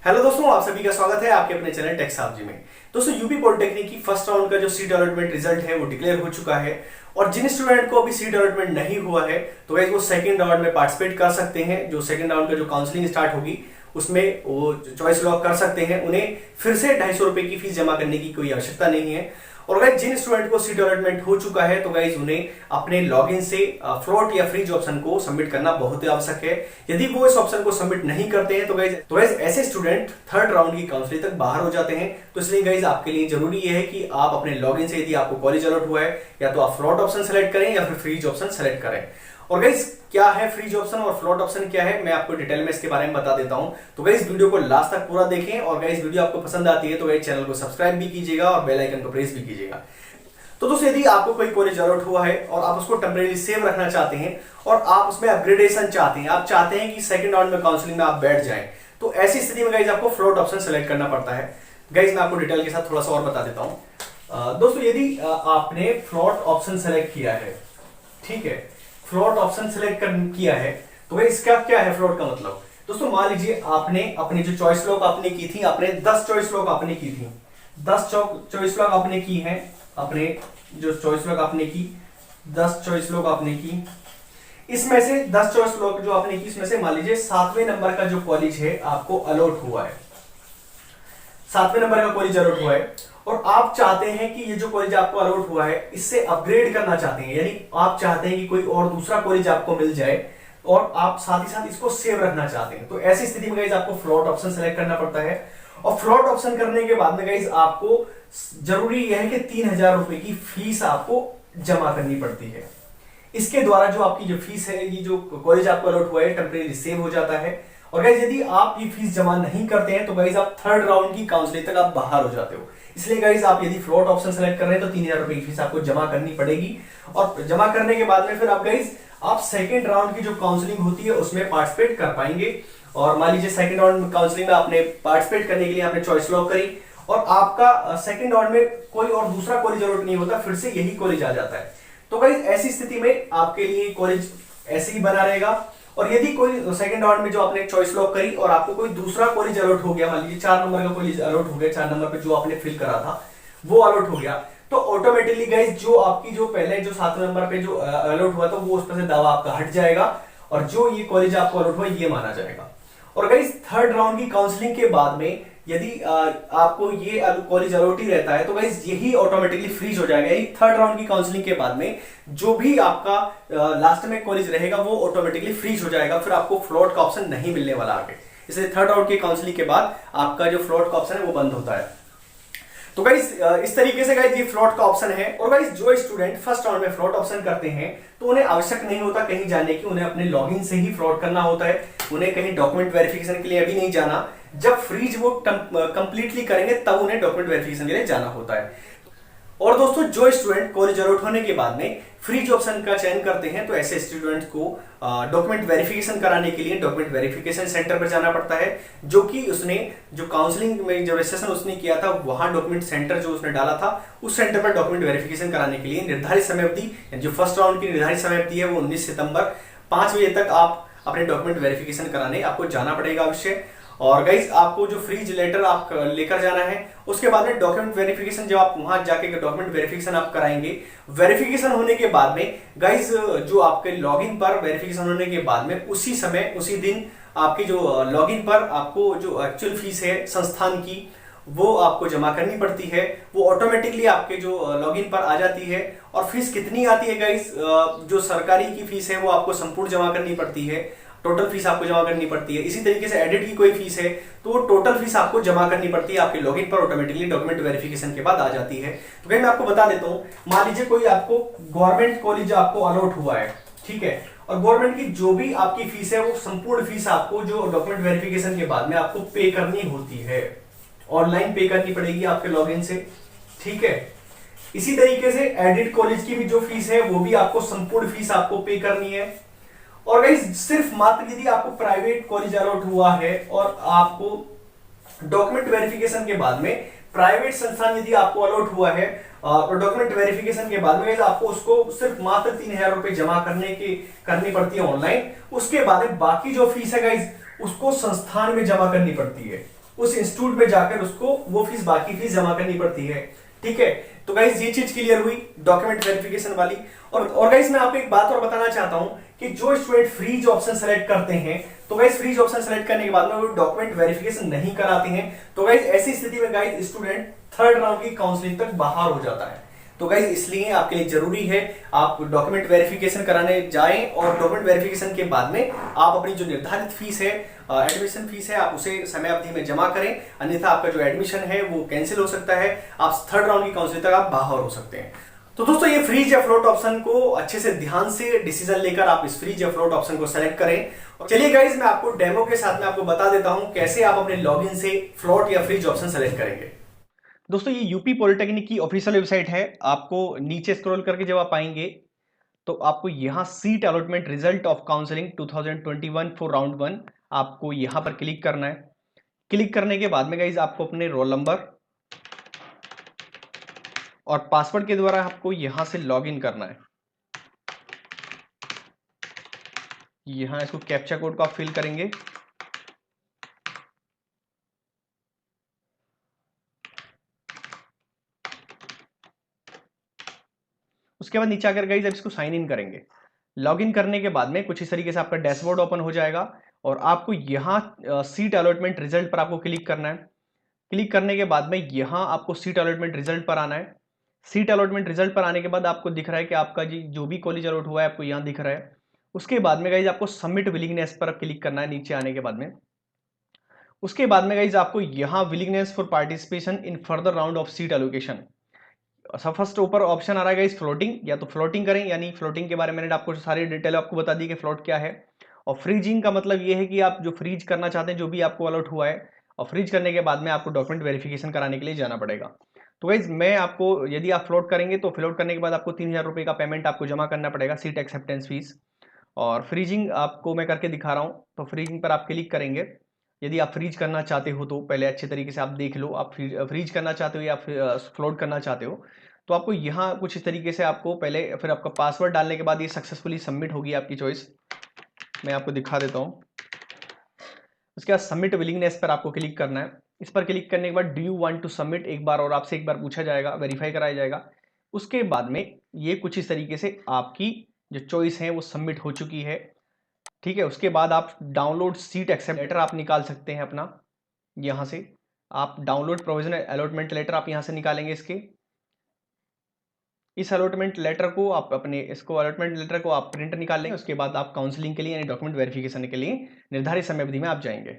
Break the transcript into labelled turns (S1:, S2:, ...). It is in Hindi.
S1: हेलो दोस्तों, आप सभी का स्वागत है आपके अपने चैनल टेक्सालॉजी में। दोस्तों, यूपी पॉलिटेक्निक की फर्स्ट राउंड का जो सीट अलॉटमेंट रिजल्ट है वो डिक्लेयर हो चुका है। और जिन स्टूडेंट को अभी सीट अलॉटमेंट नहीं हुआ है तो गाइस वो सेकंड राउंड में पार्टिसिपेट कर सकते हैं। जो सेकंड राउंड का जो काउंसलिंग स्टार्ट होगी उसमें वो चॉइस लॉक कर सकते हैं। उन्हें फिर से 250 रुपए की फीस जमा करने की कोई आवश्यकता नहीं है। और गाइस जिन स्टूडेंट को सीट अलॉटमेंट हो चुका है तो गाइस उन्हें अपने लॉगिन से फ्लोट या फ्रीज ऑप्शन को सबमिट करना बहुत ही आवश्यक है। यदि वो इस ऑप्शन को सबमिट नहीं करते हैं तो गाइस ऐसे स्टूडेंट थर्ड राउंड की काउंसलिंग तक बाहर हो जाते हैं। तो इसलिए गाइस आपके लिए जरूरी है कि आप अपने लॉगिन से, यदि आपको कॉलेज अलॉट हुआ है, या तो आप फ्लोट ऑप्शन सेलेक्ट करें या फिर फ्रीज ऑप्शन सेलेक्ट करें। और गाइस क्या है फ्रीज ऑप्शन और फ्लोट ऑप्शन क्या है, मैं आपको डिटेल में इसके बारे में बता देता हूं। तो गाइस वीडियो को लास्ट तक पूरा देखें। और गाइस वीडियो आपको पसंद आती है तो गाइस चैनल को सब्सक्राइब भी कीजिएगा और बेल आइकन को प्रेस भी कीजिएगा। तो दोस्तों, यदि आपको कोई कॉलेज अलॉट हुआ है और आप उसको टेम्परेरी सेव रखना चाहते हैं और आप उसमें अपग्रेडेशन चाहते हैं, आप चाहते हैं कि सेकंड राउंड में काउंसलिंग में आप बैठ जाएं, तो ऐसी स्थिति में गाइस आपको फ्लोट ऑप्शन सेलेक्ट करना पड़ता है। गाइस मैं आपको डिटेल के साथ थोड़ा सा और बता देता हूं। दोस्तों, यदि आपने फ्लोट ऑप्शन सेलेक्ट किया है, ठीक है, फ्लोट ऑप्शन सेलेक्ट किया है तो गाइस इसका क्या है फ्लोट का मतलब। दोस्तों मान लीजिए आपने अपनी जो चॉइस लॉक आपने की थी, आपने 10 चॉइस लॉक आपने की थी, 10 चॉइस लॉक आपने की है, अपने जो चॉइस लॉक आपने की 10 चॉइस लॉक आपने की, इसमें से 10 चॉइस लॉक जो आपने की इसमें से मान लीजिए 7वें नंबर का जो कॉलेज है आपको अलॉट हुआ है, 7वें नंबर का कॉलेज अलॉट हुआ है और आप चाहते हैं कि ये जो कॉलेज आपको अलॉट हुआ है इससे अपग्रेड करना चाहते हैं, यानी आप चाहते हैं कि कोई और दूसरा कॉलेज आपको मिल जाए और आप साथ ही साथ इसको सेव रखना चाहते हैं। तो ऐसी स्थिति में गाइस आपको फ्लोट ऑप्शन सेलेक्ट करना पड़ता है। और फ्लोट ऑप्शन करने के बाद में गाइस आपको जरूरी यह है कि 3000 रुपए की फीस आपको जमा करनी पड़ती है। इसके द्वारा जो आपकी जो फीस है, ये जो कॉलेज आपको अलॉट हुआ है टेम्परेरी सेव हो जाता है। और गाइस यदि आप ये फीस जमा नहीं करते हैं तो गाइस आप थर्ड राउंड की काउंसलिंग तक आप बाहर हो जाते हो। इसलिए गाइस आप यदि फ्लोट ऑप्शन सेलेक्ट कर रहे हैं तो 3000 रुपए की फीस आपको जमा करनी पड़ेगी। और जमा करने के बाद में फिर आप गाइस आप सेकेंड राउंड की जो काउंसलिंग होती है उसमें पार्टिसिपेट कर पाएंगे। और मान लीजिए सेकंड राउंड काउंसलिंग में आपने पार्टिसिपेट करने के लिए आपने चॉइस लॉक करी और आपका सेकंड राउंड में कोई और दूसरा कॉलेज अलॉट नहीं होता, फिर से यही कॉलेज आ जाता है। तो गाइस ऐसी स्थिति में आपके लिए कॉलेज ऐसे ही बना रहेगा। और यदि कोई सेकंड राउंड में जो आपने चॉइस लॉक करी और आपको कोई दूसरा कॉलेज अलॉट हो गया, मान लीजिए 4 नंबर का कॉलेज अलॉट हो गया, 4 नंबर पे जो आपने फिल करा था वो अलॉट हो गया, तो ऑटोमेटिकली गाइस जो आपकी जो पहले जो 7वें नंबर पे जो अलॉट हुआ था वो उस पर से दावा आपका हट जाएगा और जो ये कॉलेज आपको अलॉट हुआ ये माना जाएगा। और गाइस थर्ड राउंड की काउंसलिंग के बाद में यदि आपको ये कॉलेज अलॉट ही रहता है तो गाइस यही ऑटोमेटिकली फ्रीज हो जाएगा। यही थर्ड राउंड की काउंसलिंग के बाद में जो भी आपका लास्ट में कॉलेज रहेगा वो ऑटोमेटिकली फ्रीज हो जाएगा, फिर आपको फ्लोट का ऑप्शन नहीं मिलने वाला आगे। इसलिए थर्ड राउंड की काउंसलिंग के बाद आपका जो फ्लोट का ऑप्शन है वो बंद होता है। तो गाइस इस तरीके से गाइस ये फ्लोट का ऑप्शन है। और गाइस जो स्टूडेंट फर्स्ट राउंड में फ्लोट ऑप्शन करते हैं तो उन्हें आवश्यक नहीं होता कहीं जाने की, उन्हें अपने लॉगिन से ही फ्लोट करना होता है। उन्हें कहीं डॉक्यूमेंट वेरिफिकेशन के लिए अभी नहीं जाना, जब फ्रीज वो कंप्लीटली करेंगे तब उन्हें डॉक्यूमेंट वेरिफिकेशन के लिए जाना होता है। और दोस्तों जो स्टूडेंट कॉलेज अलॉट होने के बाद में फ्रीज ऑप्शन का चयन करते हैं तो ऐसे स्टूडेंट को डॉक्यूमेंट वेरिफिकेशन कराने के लिए डॉक्यूमेंट वेरिफिकेशन सेंटर पर जाना पड़ता है, जो कि उसने जो काउंसलिंग में जो रजिस्ट्रेशन उसने किया था वहां डॉक्यूमेंट सेंटर जो उसने डाला था उस सेंटर पर डॉक्यूमेंट वेरिफिकेशन कराने के लिए निर्धारित समय अवधि, जो फर्स्ट राउंड की निर्धारित समय अवधि है वो 19 सितंबर 5 बजे तक आप अपने डॉक्यूमेंट वेरिफिकेशन कराने आपको जाना पड़ेगा अवश्य। और गाइस आपको जो फ्रीज लेटर आप लेकर जाना है, उसके बाद में डॉक्यूमेंट वेरिफिकेशन जब आप वहां जाके डॉक्यूमेंट वेरिफिकेशन आप कराएंगे, वेरिफिकेशन होने के बाद में गाइस जो आपके लॉगिन पर वेरिफिकेशन होने के बाद में उसी समय उसी दिन आपकी जो लॉगिन पर आपको जो एक्चुअल फीस है संस्थान की वो आपको जमा करनी पड़ती है। वो ऑटोमेटिकली आपके जो लॉगिन पर आ जाती है। और फीस कितनी आती है गाइस, जो सरकारी की फीस है वो आपको संपूर्ण जमा करनी पड़ती है, टोटल फीस आपको जमा करनी पड़ती है। इसी तरीके से एडिट की कोई फीस है तो वो टोटल फीस आपको जमा करनी पड़ती है, आपके लॉगिन पर ऑटोमेटिकली डॉक्यूमेंट वेरिफिकेशन के बाद आ जाती है। तो भाई मैं आपको बता देता हूं, मान लीजिए कोई आपको गवर्नमेंट कॉलेज आपको अलॉट हुआ है, ठीक है, और गवर्नमेंट की जो भी आपकी फीस है वो संपूर्ण फीस आपको जो डॉक्यूमेंट वेरिफिकेशन के बाद में आपको पे करनी होती है, ऑनलाइन पे करनी पड़ेगी आपके लॉगिन से, ठीक है। इसी तरीके से एडिट कॉलेज की भी जो फीस है वो भी आपको संपूर्ण फीस आपको पे करनी है। और गाइस सिर्फ मात्र यदि आपको प्राइवेट कॉलेज अलॉट हुआ है और आपको डॉक्यूमेंट वेरिफिकेशन के बाद में प्राइवेट संस्थान यदि आपको अलॉट हुआ है और डॉक्यूमेंट वेरिफिकेशन के बाद में आपको उसको सिर्फ मात्र 3000 रुपए जमा करनी पड़ती है ऑनलाइन। उसके बाद में बाकी जो फीस है गाइस उसको संस्थान में जमा करनी पड़ती है। उस इंस्टीट्यूट में जाकर उसको वो फीस, बाकी फीस जमा करनी पड़ती है। ठीक है, तो गाइज ये चीज क्लियर हुई डॉक्यूमेंट वेरिफिकेशन वाली। और गाइज मैं आपको एक बात और बताना चाहता हूं कि जो स्टूडेंट फ्रीज ऑप्शन सेलेक्ट करते हैं, तो गाइज फ्रीज ऑप्शन सेलेक्ट करने के बाद में वो डॉक्यूमेंट वेरिफिकेशन नहीं कराते हैं, तो गाइज ऐसी स्थिति में गाइज स्टूडेंट थर्ड राउंड की काउंसलिंग तक बाहर हो जाता है। तो गाइज इसलिए आपके लिए जरूरी है आप डॉक्यूमेंट वेरिफिकेशन कराने जाएं, और डॉक्यूमेंट वेरिफिकेशन के बाद में आप अपनी जो निर्धारित फीस है, एडमिशन फीस है, आप उसे समय अवधि में जमा करें, अन्यथा आपका जो एडमिशन है वो कैंसिल हो सकता है, आप थर्ड राउंड की काउंसलिंग तक आप बाहर हो सकते हैं। तो दोस्तों ये फ्रीज या फ्लोट ऑप्शन को अच्छे से ध्यान से डिसीजन लेकर आप इस फ्रीज या फ्लोट ऑप्शन को सेलेक्ट करें। और चलिए गाइज मैं आपको डेमो के साथ में आपको बता देता हूं कैसे आप अपने लॉगिन से फ्लोट या फ्रीज ऑप्शन सेलेक्ट करेंगे। दोस्तों ये यूपी पॉलिटेक्निक की ऑफिशियल वेबसाइट है। आपको नीचे स्क्रॉल करके जब आप आएंगे तो आपको यहां seat allotment result of counselling 2021 for round 1 आपको यहां पर क्लिक करना है। क्लिक करने के बाद में गाइज आपको अपने रोल नंबर और पासवर्ड के द्वारा आपको यहां से लॉग इन करना है। यहां इसको कैप्चा कोड को आप फिल करेंगे। उसके बाद नीचे आकर गाइज आप इसको साइन इन करेंगे। लॉग इन करने के बाद में कुछ इस तरीके से आपका डैशबोर्ड ओपन हो जाएगा और आपको यहाँ सीट अलॉटमेंट रिजल्ट पर आपको क्लिक करना है। क्लिक करने के बाद में यहाँ आपको सीट अलॉटमेंट रिजल्ट पर आना है। सीट अलॉटमेंट रिजल्ट पर आने के बाद आपको दिख रहा है कि आपका जी जो भी कॉलेज अलॉट हुआ है आपको यहाँ दिख रहा है। उसके बाद में गाइज आपको सबमिट विलिंगनेस पर क्लिक करना है नीचे आने के बाद में। उसके बाद में गाइज आपको यहाँ willingness for participation in further round of seat allocation, सब फर्स्ट ऊपर ऑप्शन आ रहा है इस फ्लोटिंग, या तो फ्लोटिंग करें, यानी फ्लोटिंग के बारे में मैंने आपको सारी डिटेल आपको बता दी कि फ्लोट क्या है। और फ्रीजिंग का मतलब ये है कि आप जो फ्रीज करना चाहते हैं जो भी आपको अलॉट हुआ है, और फ्रीज करने के बाद में आपको डॉक्यूमेंट वेरिफिकेशन कराने के लिए जाना पड़ेगा। तो गाइज मैं आपको, यदि आप फ्लोट करेंगे तो फ्लोट करने के बाद आपको 3,000 रुपये का पेमेंट आपको जमा करना पड़ेगा, सीट एक्सेप्टेंस फीस। और फ्रीजिंग आपको मैं करके दिखा रहा हूँ, तो फ्रीजिंग पर आप क्लिक करेंगे। यदि आप फ्रीज करना चाहते हो तो पहले अच्छे तरीके से आप देख लो, आप फ्रीज करना चाहते हो या फ्लोट करना चाहते हो, तो आपको यहाँ कुछ इस तरीके से आपको पहले, फिर आपका पासवर्ड डालने के बाद ये सक्सेसफुली सबमिट होगी आपकी चॉइस। मैं आपको दिखा देता हूँ। उसके बाद सबमिट विलिंगनेस पर आपको क्लिक करना है। इस पर क्लिक करने के बाद do you want to submit एक बार और आपसे एक बार पूछा जाएगा, वेरीफाई कराया जाएगा। उसके बाद में ये कुछ इस तरीके से आपकी जो चॉइस है वो सबमिट हो चुकी है। ठीक है, उसके बाद आप डाउनलोड सीट एक्सेप्ट लेटर आप निकाल सकते हैं अपना। यहाँ से आप डाउनलोड प्रोविजनल अलॉटमेंट लेटर आप यहाँ से निकालेंगे। इस अलॉटमेंट लेटर को आप अपने, इसको अलॉटमेंट लेटर को आप प्रिंट निकाल लेंगे। उसके बाद आप काउंसलिंग के लिए यानी डॉक्यूमेंट वेरिफिकेशन के लिए निर्धारित समय अवधि में आप जाएंगे।